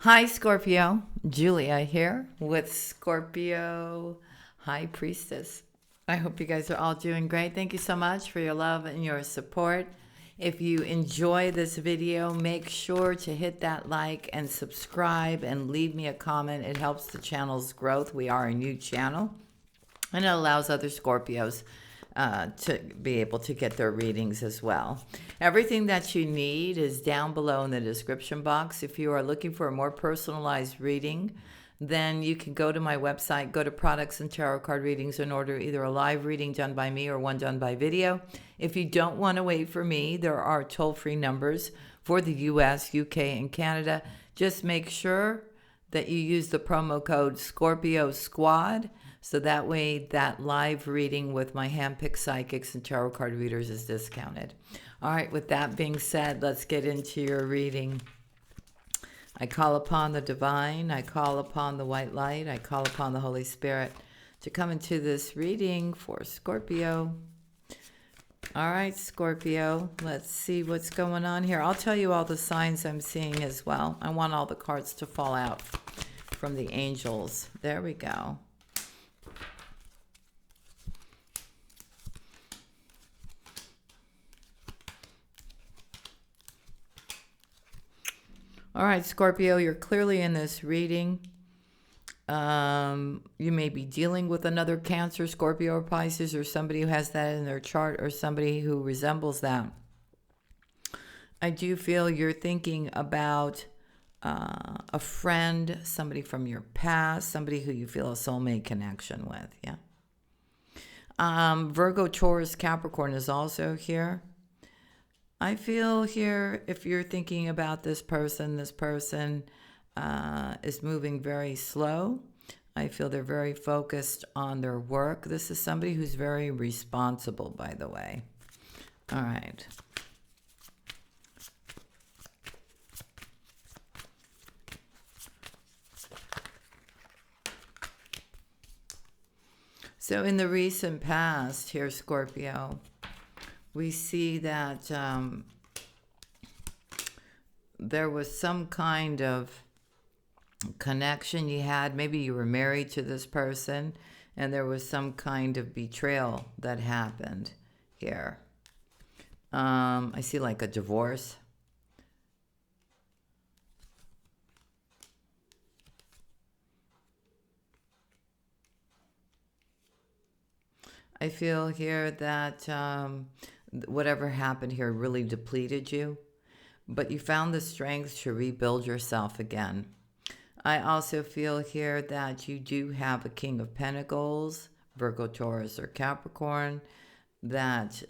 Hi, Scorpio. Julia here with Scorpio High Priestess. I hope you guys are all doing great. Thank you so much for your love and your support. If you enjoy this video, make sure to hit that like and subscribe and leave me a comment. It helps the channel's growth. We are a new channel and it allows other Scorpios to be able to get their readings as well. Everything that you need is down below in the description box. If you are looking for a more personalized reading, then you can go to my website, go to products and tarot card readings and order either a live reading done by me or one done by video. If you don't want to wait for me, there are toll-free numbers for the US, UK, and Canada. Just make sure that you use the promo code Scorpio Squad, so that way that live reading with my handpicked psychics and tarot card readers is discounted. All right, with that being said, let's get into your reading. I call upon the divine, I call upon the white light, I call upon the Holy Spirit to come into this reading for Scorpio. All right, Scorpio, let's see what's going on here. I'll tell you all the signs I'm seeing as well. I want all the cards to fall out from the angels. There we go. All right, Scorpio, you're clearly in this reading. You may be dealing with another Cancer, Scorpio, or Pisces, or somebody who has that in their chart, or somebody who resembles that. I do feel you're thinking about a friend, somebody from your past, somebody who you feel a soulmate connection with, yeah. Virgo, Taurus, Capricorn is also here. I feel here, if you're thinking about this person is moving very slow. I feel they're very focused on their work. This is somebody who's very responsible, by the way. All right. So in the recent past here, Scorpio, we see that there was some kind of connection you had. Maybe you were married to this person and there was some kind of betrayal that happened here. I see like a divorce. I feel here that whatever happened here really depleted you, but you found the strength to rebuild yourself again. I also feel here that you do have a King of Pentacles, Virgo, Taurus, or Capricorn, that,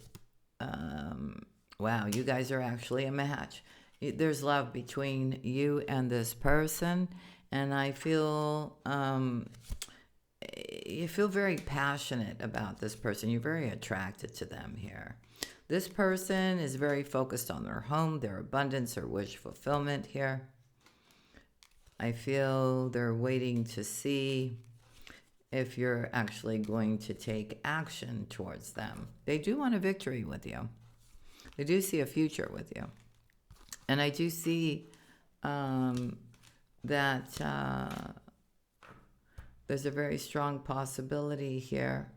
wow, you guys are actually a match. There's love between you and this person, and I feel you feel very passionate about this person. You're very attracted to them here. This person is very focused on their home, their abundance, or wish fulfillment here. I feel they're waiting to see if you're actually going to take action towards them. They do want a victory with you. They do see a future with you. And I do see that there's a very strong possibility here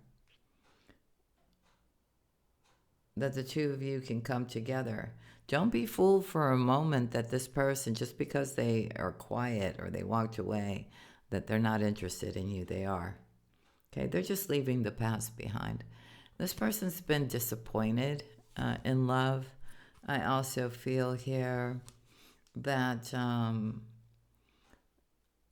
that the two of you can come together. Don't be fooled for a moment that this person, just because they are quiet or they walked away, that they're not interested in you. They are. Okay, they're just leaving the past behind. This person's been disappointed in love. I also feel here that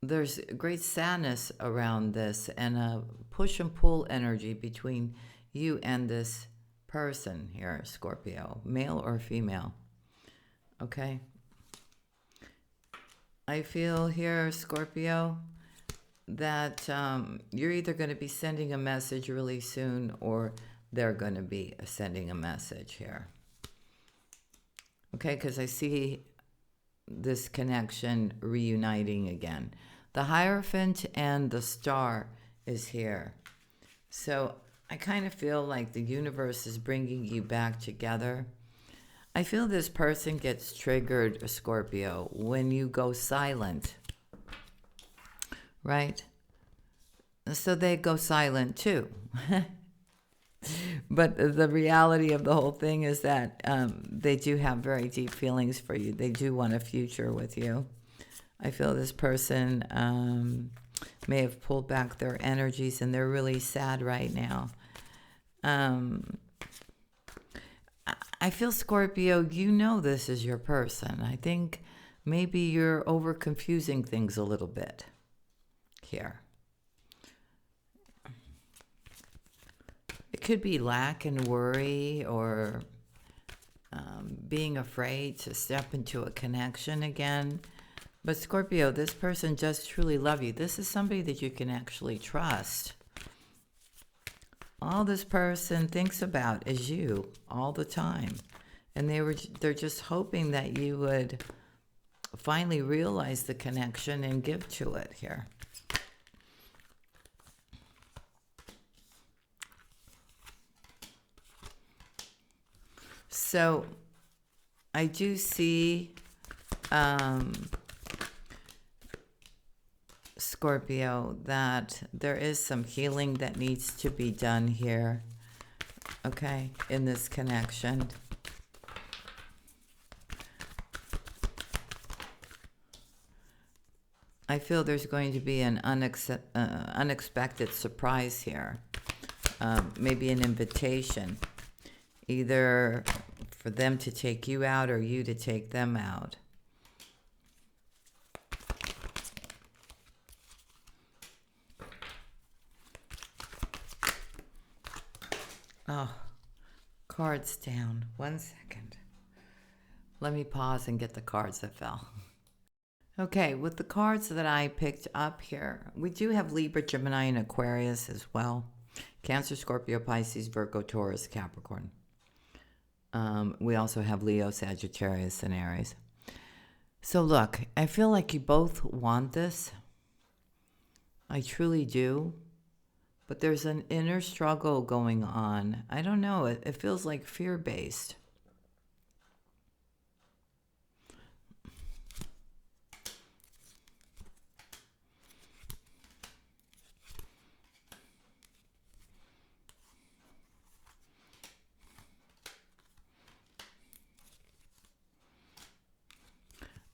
there's great sadness around this and a push and pull energy between you and this person here, Scorpio, male or female. Okay. I feel here, Scorpio, that you're either going to be sending a message really soon or they're going to be sending a message here. Okay, because I see this connection reuniting again. The Hierophant and the Star is here. So I kind of feel like the universe is bringing you back together. I feel this person gets triggered, Scorpio, when you go silent right? So they go silent too. But the reality of the whole thing is that they do have very deep feelings for you. They do want a future with you. I feel this person may have pulled back their energies and they're really sad right now. I feel, Scorpio, you know this is your person. I think maybe you're over confusing things a little bit here. It could be lack and worry, or being afraid to step into a connection again. But Scorpio, this person does truly love you. This is somebody that you can actually trust. All this person thinks about is you all the time. And they're just hoping that you would finally realize the connection and give to it here. So I do see Scorpio, that there is some healing that needs to be done here, okay, in this connection. I feel there's going to be an unexpected surprise here, maybe an invitation, either for them to take you out or you to take them out. Oh, cards down. 1 second. Let me pause and get the cards that fell. Okay, with the cards that I picked up here, we do have Libra, Gemini, and Aquarius as well. Cancer, Scorpio, Pisces, Virgo, Taurus, Capricorn. We also have Leo, Sagittarius, and Aries. So look, I feel like you both want this. I truly do. But there's an inner struggle going on. I don't know. It feels like fear-based.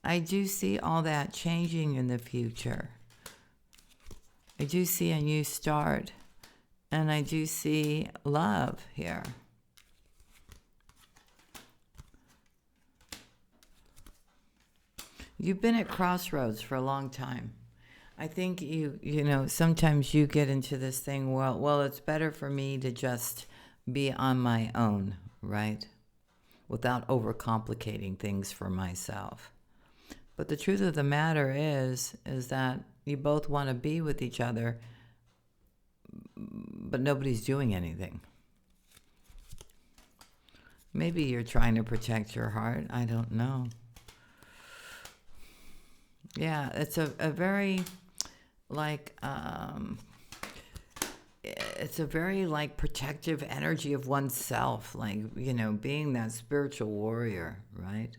I do see all that changing in the future. I do see a new start. And I do see love here. You've been at crossroads for a long time. I think you know, sometimes you get into this thing, well, it's better for me to just be on my own, right? Without overcomplicating things for myself. But the truth of the matter is that you both want to be with each other, but nobody's doing anything. Maybe you're trying to protect your heart. I don't know. Yeah, it's a very it's a very protective energy of oneself, being that spiritual warrior, right?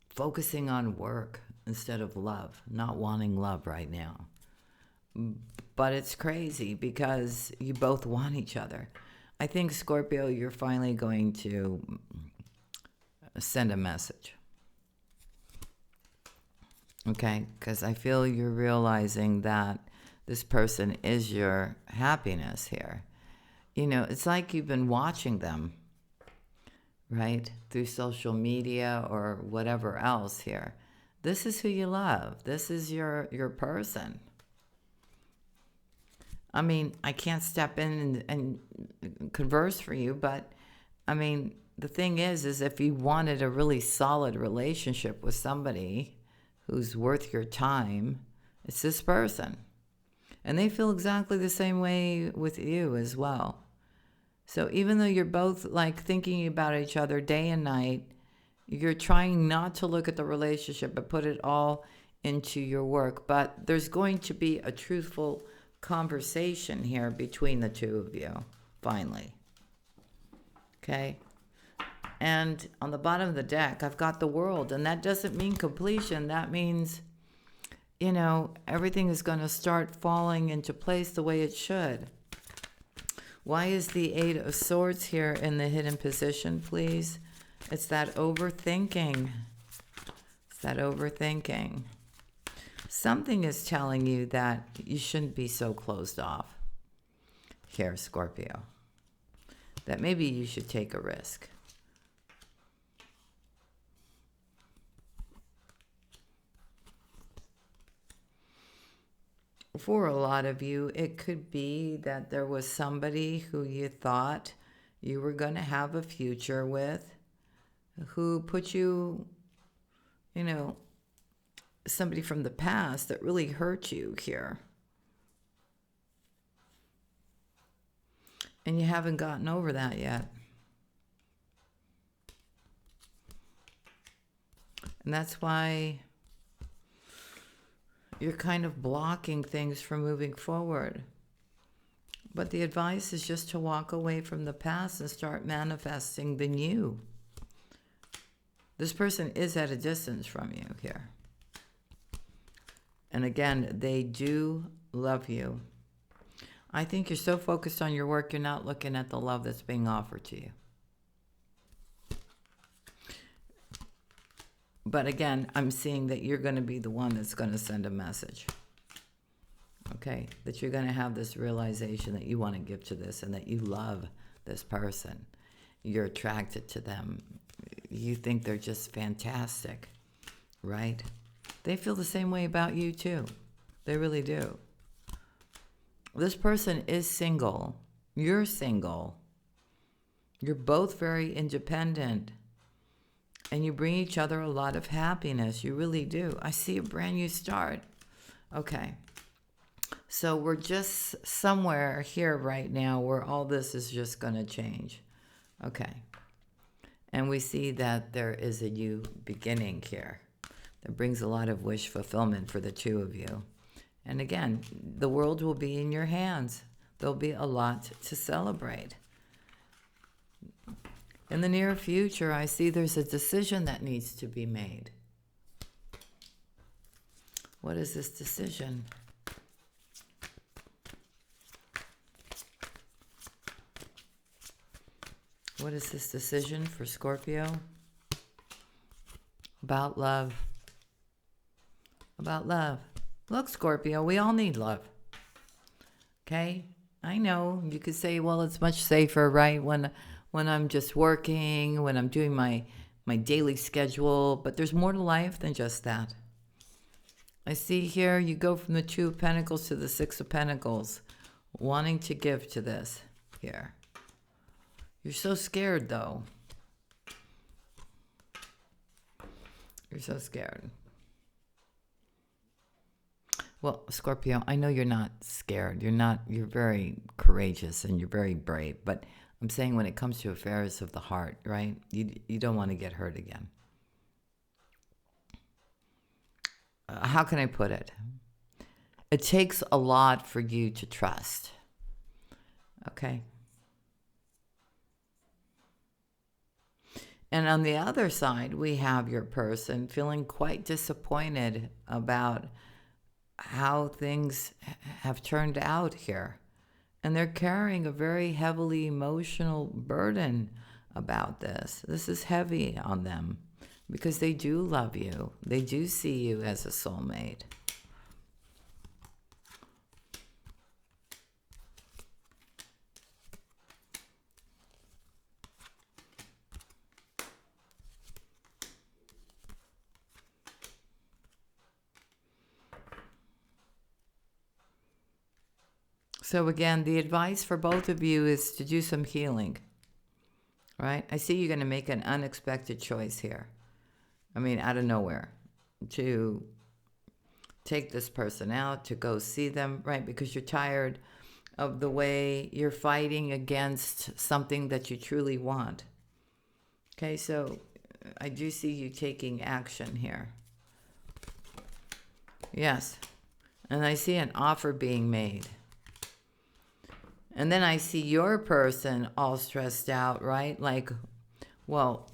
Focusing on work instead of love, not wanting love right now. But it's crazy because you both want each other. I think, Scorpio, you're finally going to send a message. Okay? Because I feel you're realizing that this person is your happiness here. You know, it's like you've been watching them, right? Through social media or whatever else here. This is who you love. This is your person. I mean, I can't step in and converse for you, but I mean, the thing is if you wanted a really solid relationship with somebody who's worth your time, it's this person. And they feel exactly the same way with you as well. So even though you're both thinking about each other day and night, you're trying not to look at the relationship, but put it all into your work. But there's going to be a truthful conversation here between the two of you, finally. Okay? And on the bottom of the deck, I've got the World, and that doesn't mean completion. That means you know, everything is going to start falling into place the way it should. Why is the Eight of Swords here in the hidden position, please? It's that overthinking. It's that overthinking. Something is telling you that you shouldn't be so closed off here, Scorpio. That maybe you should take a risk. For a lot of you, it could be that there was somebody who you thought you were going to have a future with, who put you, you know, somebody from the past that really hurt you here. And you haven't gotten over that yet. And that's why you're kind of blocking things from moving forward. But the advice is just to walk away from the past and start manifesting the new. This person is at a distance from you here. And again, they do love you. I think you're so focused on your work, you're not looking at the love that's being offered to you. But again, I'm seeing that you're going to be the one that's going to send a message. Okay? That you're going to have this realization that you want to give to this and that you love this person. You're attracted to them. You think they're just fantastic, right? They feel the same way about you too. They really do. This person is single. You're single. You're both very independent. And you bring each other a lot of happiness. You really do. I see a brand new start. Okay. So we're just somewhere here right now where all this is just going to change. Okay. And we see that there is a new beginning here. That brings a lot of wish fulfillment for the two of you. And again, the world will be in your hands. There'll be a lot to celebrate. In the near future, I see there's a decision that needs to be made. What is this decision? What is this decision for Scorpio? About love. About love. Look, Scorpio, we all need love. Okay? I know you could say, well, it's much safer, right? When I'm just working, when I'm doing my daily schedule, but there's more to life than just that. I see here you go from the Two of Pentacles to the Six of Pentacles, wanting to give to this here. You're so scared, though. You're so scared. Well, Scorpio, I know you're not scared. You're very courageous and you're very brave, but I'm saying when it comes to affairs of the heart, right? You don't want to get hurt again. How can I put it? It takes a lot for you to trust. Okay? And on the other side, we have your person feeling quite disappointed about how things have turned out here. And they're carrying a very heavily emotional burden about this. This is heavy on them because they do love you. They do see you as a soulmate. So again, the advice for both of you is to do some healing, right? I see you're going to make an unexpected choice here. I mean, out of nowhere, to take this person out, to go see them, right? Because you're tired of the way you're fighting against something that you truly want. Okay, so I do see you taking action here. Yes. And I see an offer being made. And then I see your person all stressed out, right? Like, well,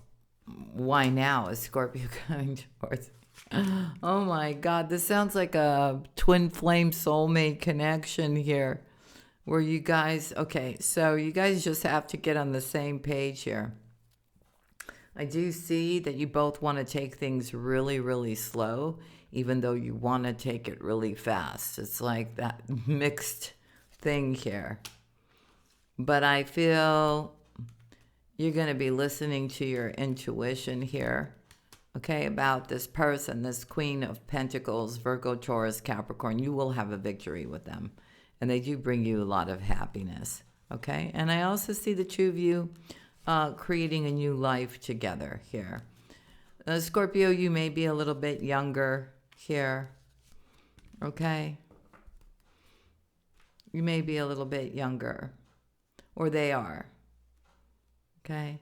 why now is Scorpio coming towards Oh my God, this sounds like a twin flame soulmate connection here. Where you guys, okay, so you guys just have to get on the same page here. I do see that you both want to take things really, really slow, even though you want to take it really fast. It's like that mixed thing here. But I feel you're going to be listening to your intuition here, okay, about this person, this Queen of Pentacles, Virgo, Taurus, Capricorn. You will have a victory with them. And they do bring you a lot of happiness, okay? And I also see the two of you creating a new life together here. Scorpio, you may be a little bit younger here, okay? You may be a little bit younger, or they are, okay?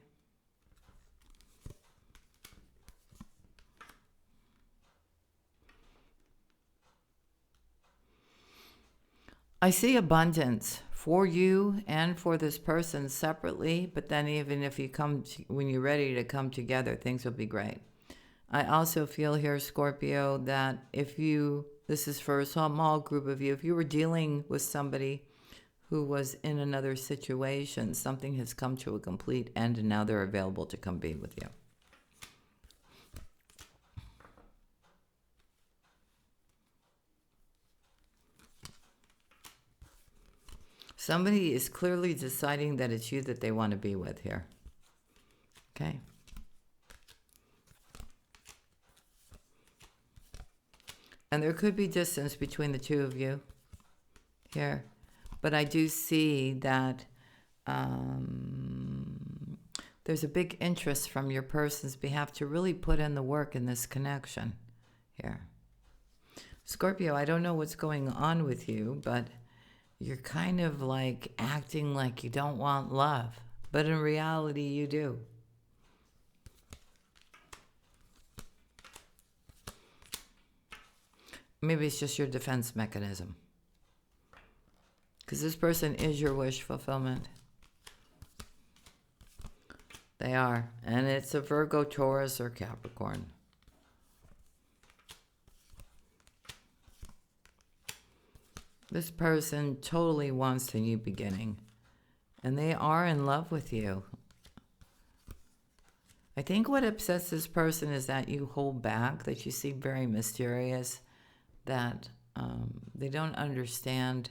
I see abundance for you and for this person separately, but then even if you when you're ready to come together, things will be great. I also feel here, Scorpio, that this is for a small group of you, if you were dealing with somebody who was in another situation, something has come to a complete end and now they're available to come be with you. Somebody is clearly deciding that it's you that they want to be with here. Okay. And there could be distance between the two of you here. But I do see that there's a big interest from your person's behalf to really put in the work in this connection here. Scorpio, I don't know what's going on with you, but you're kind of like acting like you don't want love, but in reality you do. Maybe it's just your defense mechanism, because this person is your wish fulfillment. They are, and it's a Virgo, Taurus, or Capricorn. This person totally wants a new beginning, and they are in love with you. I think what upsets this person is that you hold back, that you seem very mysterious, that they don't understand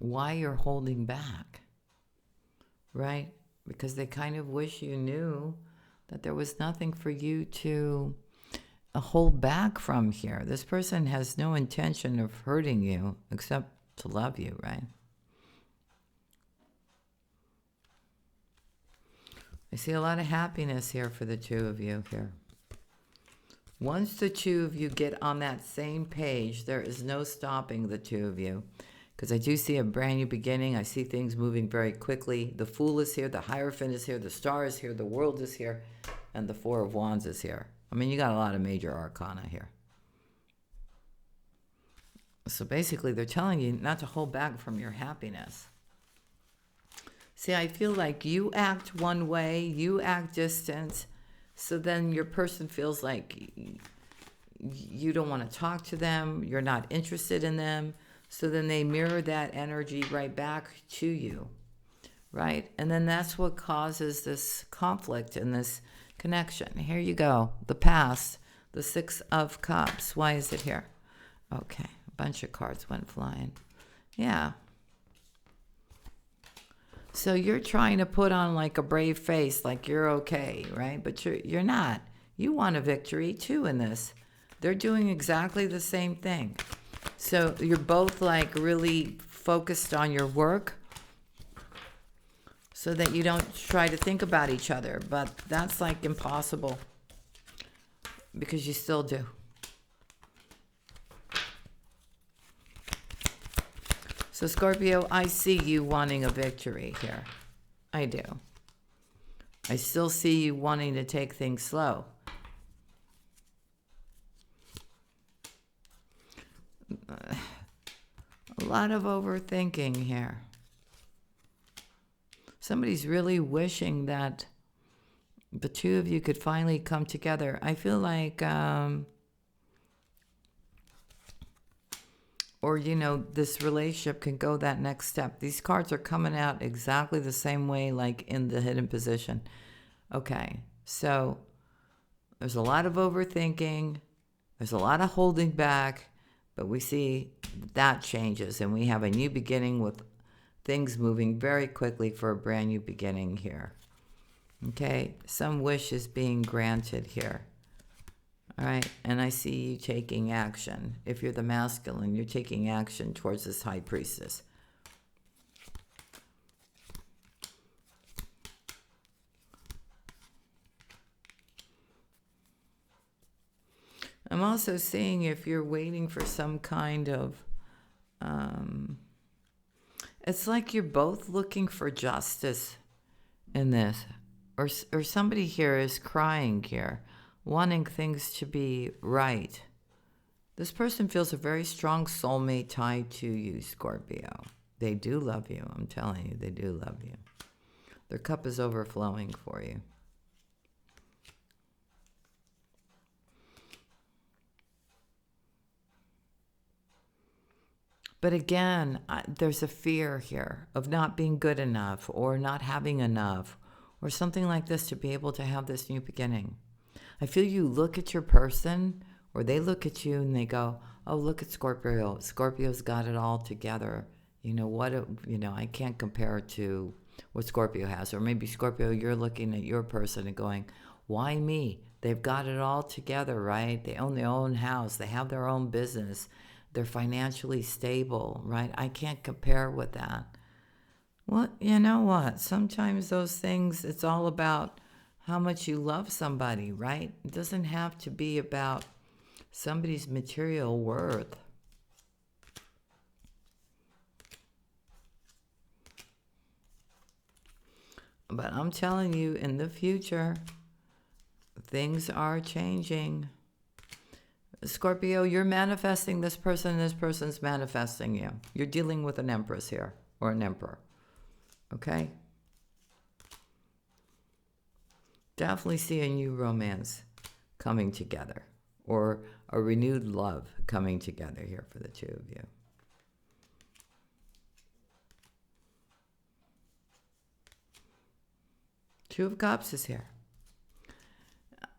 why you're holding back, right? Because they kind of wish you knew that there was nothing for you to hold back from here. This person has no intention of hurting you except to love you, right? I see a lot of happiness here for the two of you here. Once the two of you get on that same page, there is no stopping the two of you. Because I do see a brand new beginning. I see things moving very quickly. The Fool is here, the Hierophant is here, the Star is here, the World is here, and the Four of Wands is here. I mean, you got a lot of major arcana here. So basically, they're telling you not to hold back from your happiness. See, I feel like you act one way, you act distant, so then your person feels like you don't want to talk to them, you're not interested in them, so then they mirror that energy right back to you, right? And then that's what causes this conflict and this connection. Here you go. The past, the Six of Cups. Why is it here? Okay, a bunch of cards went flying. Yeah. So you're trying to put on like a brave face, like you're okay, right? But you're not. You want a victory too in this. They're doing exactly the same thing. So you're both like really focused on your work, so that you don't try to think about each other. But that's like impossible, because you still do. So Scorpio, I see you wanting a victory here. I do. I still see you wanting to take things slow. A lot of overthinking here. Somebody's really wishing that the two of you could finally come together. I feel like, or, this relationship can go that next step. These cards are coming out exactly the same way, like in the hidden position. Okay, so there's a lot of overthinking. There's a lot of holding back, but we see that changes, and we have a new beginning with things moving very quickly for a brand new beginning here. Okay, some wish is being granted here. All right, and I see you taking action. If you're the masculine, you're taking action towards this high priestess. I'm also seeing if you're waiting for some kind of, it's like you're both looking for justice in this. Or somebody here is crying here, wanting things to be right. This person feels a very strong soulmate tied to you, Scorpio. They do love you. I'm telling you, they do love you. Their cup is overflowing for you. But again, there's a fear here of not being good enough or not having enough or something like this to be able to have this new beginning. I feel you look at your person or they look at you and they go, oh, look at Scorpio. Scorpio's got it all together. I can't compare it to what Scorpio has. Or maybe Scorpio, you're looking at your person and going, why me? They've got it all together, right? They own their own house. They have their own business. They're financially stable, right? I can't compare with that. Well, you know what? Sometimes those things, it's all about how much you love somebody, right? It doesn't have to be about somebody's material worth. But I'm telling you, in the future, things are changing. Scorpio, you're manifesting this person, and this person's manifesting you. You're dealing with an empress here, or an emperor. Okay? Definitely see a new romance coming together, or a renewed love coming together here for the two of you. Two of Cups is here.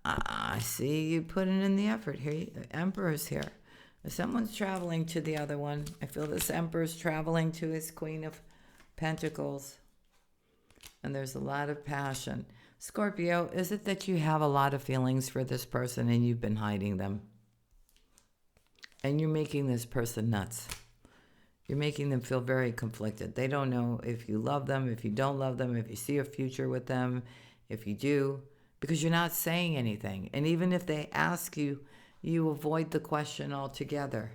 I see you putting in the effort here. Emperor's here. Someone's traveling to the other one. I feel this Emperor's traveling to his Queen of Pentacles. And there's a lot of passion. Scorpio, is it that you have a lot of feelings for this person and you've been hiding them? And you're making this person nuts. You're making them feel very conflicted. They don't know if you love them, if you don't love them, if you see a future with them, if you do, because you're not saying anything. And even if they ask you, you avoid the question altogether.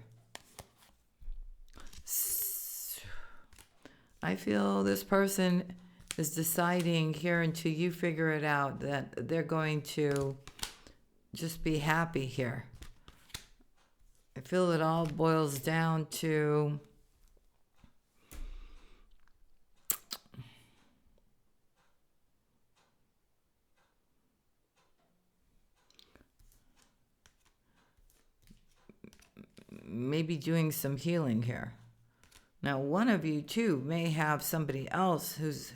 I feel this person is deciding here until you figure it out that they're going to just be happy here. I feel it all boils down to maybe doing some healing here. Now, one of you, too, may have somebody else who's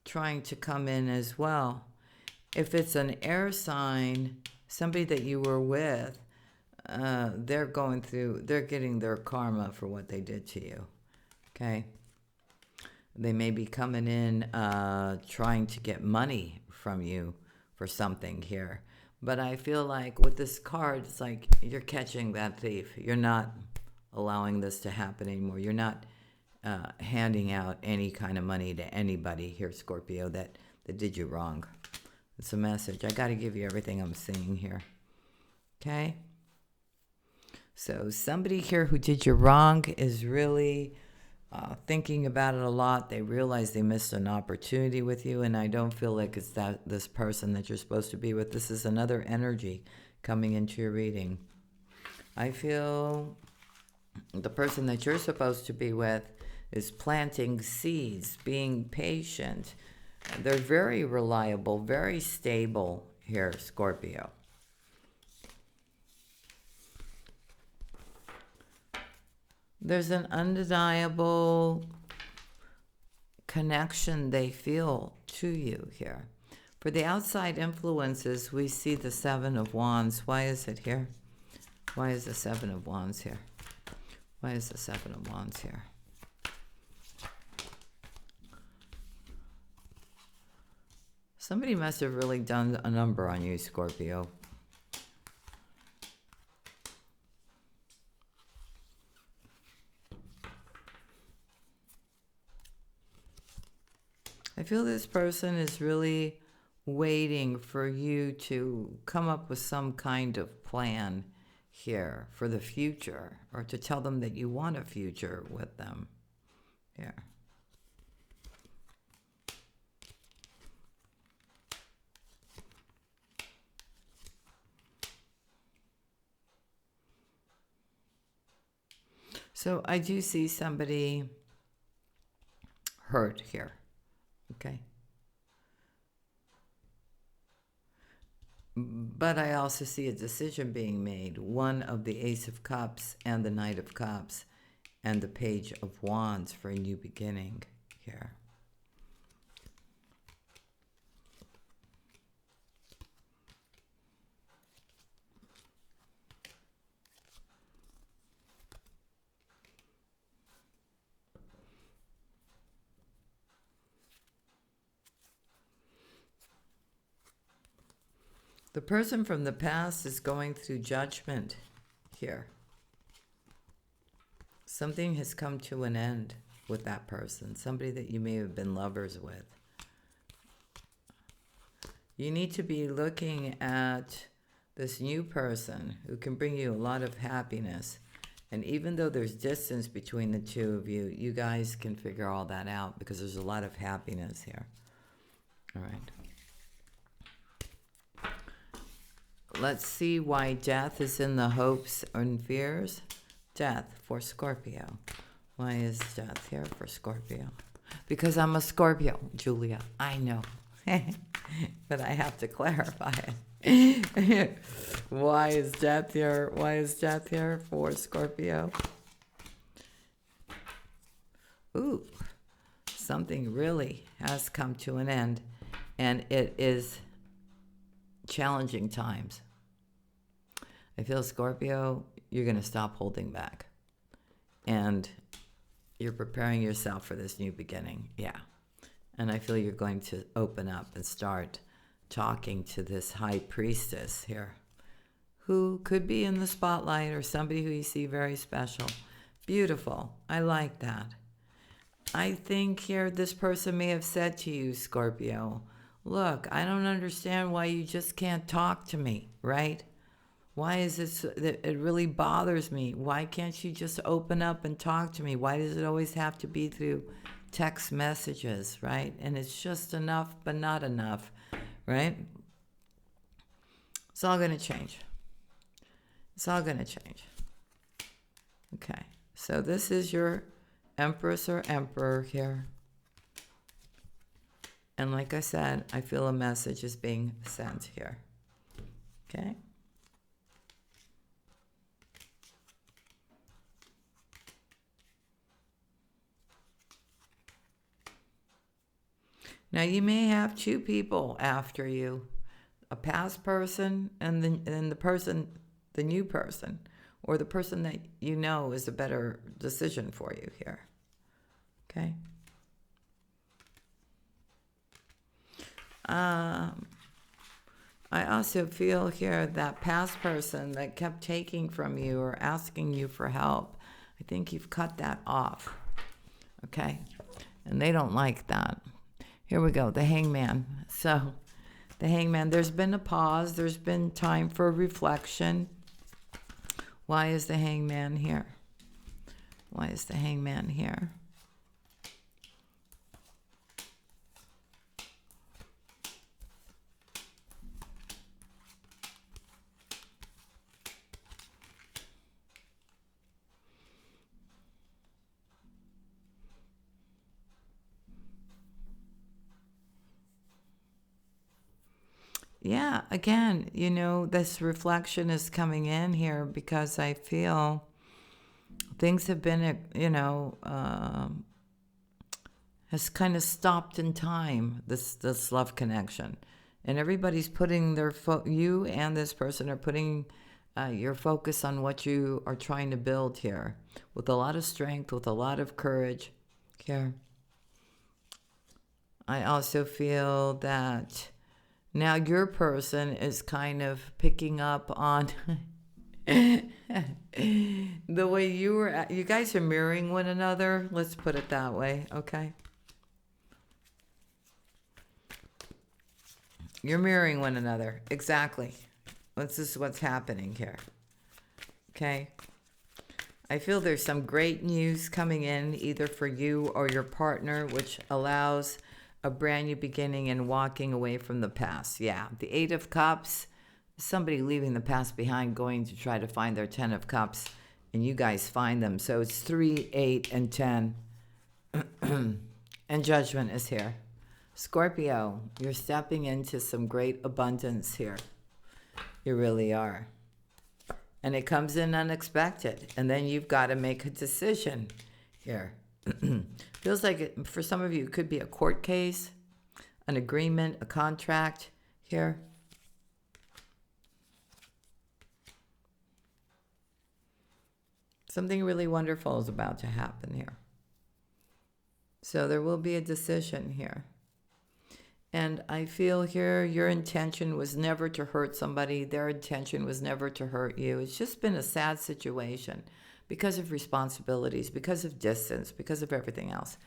trying to come in as well. If it's an air sign, somebody that you were with, they're getting their karma for what they did to you. Okay? They may be coming in trying to get money from you for something here. But I feel like with this card, it's like you're catching that thief. You're not allowing this to happen anymore. You're not handing out any kind of money to anybody here, Scorpio, that did you wrong. It's a message. I got to give you everything I'm seeing here. Okay? So somebody here who did you wrong is really thinking about it a lot. They realize they missed an opportunity with you, and I don't feel like it's this person that you're supposed to be with. This is another energy coming into your reading. I feel the person that you're supposed to be with is planting seeds, being patient, They're very reliable, very stable here, Scorpio. There's an undeniable connection they feel to you here. For the outside influences, we see the Seven of Wands. Why is it here? Why is the Seven of Wands here? Why is the Seven of Wands here? Somebody must have really done a number on you, Scorpio. I feel this person is really waiting for you to come up with some kind of plan here for the future, or to tell them that you want a future with them. Yeah. So I do see somebody hurt here. Okay. But I also see a decision being made. One of the Ace of Cups and the Knight of Cups and the Page of Wands for a new beginning here. The person from the past is going through judgment here. Something has come to an end with that person, somebody that you may have been lovers with. You need to be looking at this new person who can bring you a lot of happiness. And even though there's distance between the two of you, you guys can figure all that out because there's a lot of happiness here. All right. Let's see why death is in the hopes and fears. Death for Scorpio. Why is death here for Scorpio? Because I'm a Scorpio, Julia. I know. But I have to clarify it. Why is death here? Why is death here for Scorpio? Ooh, something really has come to an end, and it is challenging times. I feel, Scorpio, you're going to stop holding back. And you're preparing yourself for this new beginning. Yeah. And I feel you're going to open up and start talking to this high priestess here, who could be in the spotlight or somebody who you see very special. Beautiful. I like that. I think here this person may have said to you, Scorpio, look, I don't understand why you just can't talk to me, right? Why is this, it really bothers me. Why can't you just open up and talk to me? Why does it always have to be through text messages, right? And it's just enough, but not enough, right? It's all going to change. It's all going to change. Okay, so this is your Empress or Emperor here. And like I said, I feel a message is being sent here. Okay? Now, you may have two people after you, a past person and the person, the new person, or the person that you know is a better decision for you here. Okay? I also feel here that past person that kept taking from you or asking you for help, I think you've cut that off. Okay? And they don't like that. Here we go, the Hangman. So, the Hangman, there's been a pause. There's been time for reflection. Why is the Hangman here? Why is the Hangman here? yeah, again, this reflection is coming in here because I feel things have been, has kind of stopped in time, this love connection. And everybody's putting you and this person are putting your focus on what you are trying to build here with a lot of strength, with a lot of courage. Here. I also feel that now your person is kind of picking up on the way you guys are mirroring one another. Let's put it that way, okay? You're mirroring one another. Exactly. This is what's happening here. Okay? I feel there's some great news coming in, either for you or your partner, which allows a brand new beginning and walking away from the past. Yeah, the 8 of Cups, somebody leaving the past behind, going to try to find their 10 of Cups, and you guys find them. So it's 3, 8, and 10. And Judgment is here. Scorpio, you're stepping into some great abundance here. You really are. And it comes in unexpected. And then you've got to make a decision here. Feels like for some of you, it could be a court case, an agreement, a contract here. Something really wonderful is about to happen here. So there will be a decision here. And I feel here your intention was never to hurt somebody. Their intention was never to hurt you. It's just been a sad situation because of responsibilities, because of distance, because of everything else.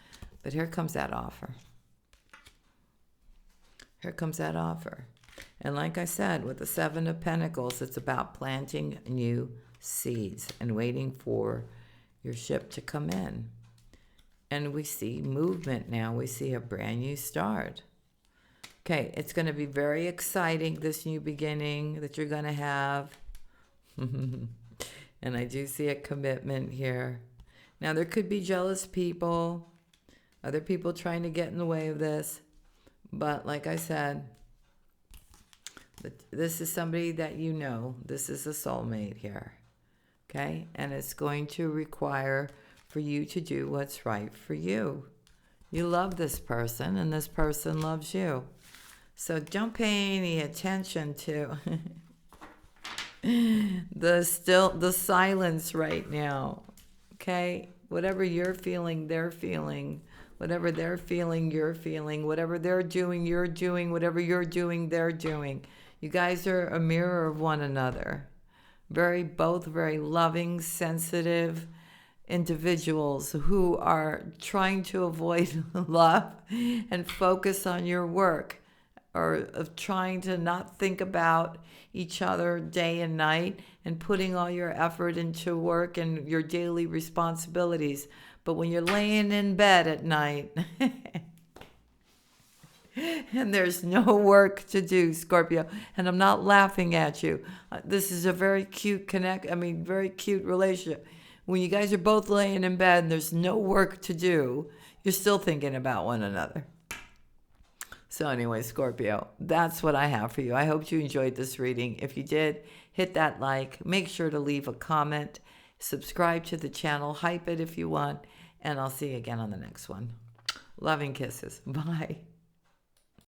But here comes that offer. Here comes that offer. And like I said, with the 7 of Pentacles, it's about planting new seeds and waiting for your ship to come in. And we see movement now. We see a brand new start. Okay, it's going to be very exciting, this new beginning that you're going to have. And I do see a commitment here. Now, there could be jealous people, other people trying to get in the way of this. But like I said, this is somebody that you know. This is a soulmate here. Okay? And it's going to require for you to do what's right for you. You love this person, and this person loves you. So don't pay any attention to the silence right now. Okay? Whatever you're feeling, they're feeling. Whatever they're feeling, you're feeling. Whatever they're doing, you're doing. Whatever you're doing, they're doing. You guys are a mirror of one another. Both very loving, sensitive individuals who are trying to avoid love and focus on your work, or of trying to not think about each other day and night and putting all your effort into work and your daily responsibilities. But when you're laying in bed at night and there's no work to do, Scorpio, and I'm not laughing at you. This is a very cute very cute relationship. When you guys are both laying in bed and there's no work to do, you're still thinking about one another. So anyway, Scorpio, that's what I have for you. I hope you enjoyed this reading. If you did, hit that like. Make sure to leave a comment. Subscribe to the channel. Hype it if you want. And I'll see you again on the next one. Loving kisses. Bye.